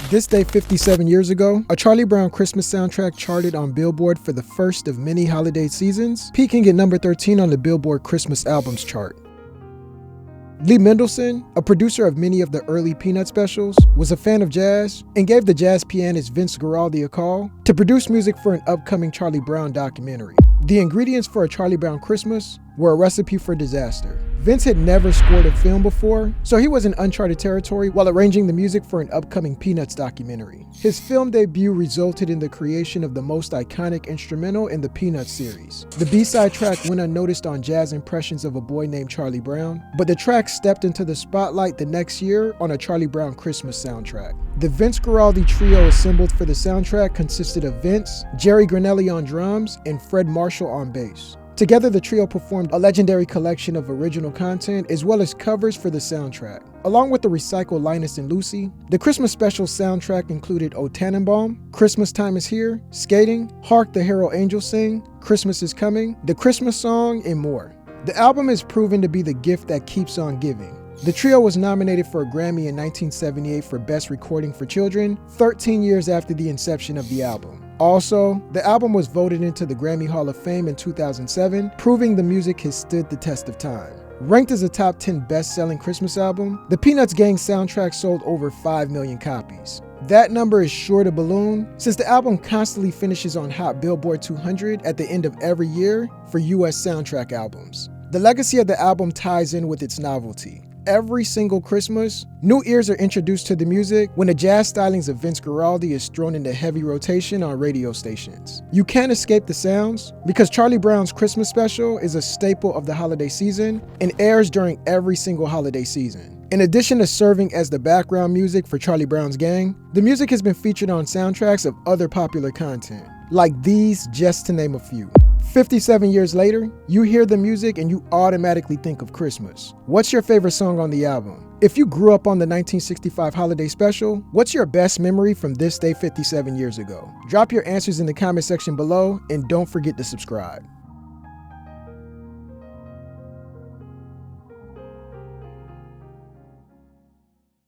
This day 57 years ago, a Charlie Brown Christmas soundtrack charted on Billboard for the first of many holiday seasons, peaking at number 13 on the Billboard Christmas Albums chart. Lee Mendelson, a producer of many of the early Peanut specials, was a fan of jazz and gave the jazz pianist Vince Guaraldi a call to produce music for an upcoming Charlie Brown documentary. The ingredients for A Charlie Brown Christmas were a recipe for disaster. Vince had never scored a film before, so he was in uncharted territory while arranging the music for an upcoming Peanuts documentary. His film debut resulted in the creation of the most iconic instrumental in the Peanuts series. The B-side track went unnoticed on Jazz Impressions of a Boy Named Charlie Brown, but the track stepped into the spotlight the next year on a Charlie Brown Christmas soundtrack. The Vince Guaraldi trio assembled for the soundtrack consisted of Vince, Jerry Granelli on drums, and Fred Marshall on bass. Together, the trio performed a legendary collection of original content as well as covers for the soundtrack. Along with the recycled Linus and Lucy, the Christmas special soundtrack included O Tannenbaum, Christmas Time Is Here, Skating, Hark the Herald Angels Sing, Christmas Is Coming, The Christmas Song, and more. The album is proven to be the gift that keeps on giving. The trio was nominated for a Grammy in 1978 for Best Recording for Children, 13 years after the inception of the album. Also, the album was voted into the Grammy Hall of Fame in 2007, proving the music has stood the test of time. Ranked as a top 10 best-selling Christmas album, the Peanuts Gang soundtrack sold over 5 million copies. That number is sure to balloon, since the album constantly finishes on Hot Billboard 200 at the end of every year for US soundtrack albums. The legacy of the album ties in with its novelty. Every single Christmas, new ears are introduced to the music when the jazz stylings of Vince Guaraldi is thrown into heavy rotation on radio stations. You can't escape the sounds because Charlie Brown's Christmas special is a staple of the holiday season and airs during every single holiday season. In addition to serving as the background music for Charlie Brown's Gang, the music has been featured on soundtracks of other popular content, like these just to name a few. 57 years later, you hear the music and you automatically think of Christmas. What's your favorite song on the album? If you grew up on the 1965 holiday special, what's your best memory from this day 57 years ago? Drop your answers in the comment section below and don't forget to subscribe.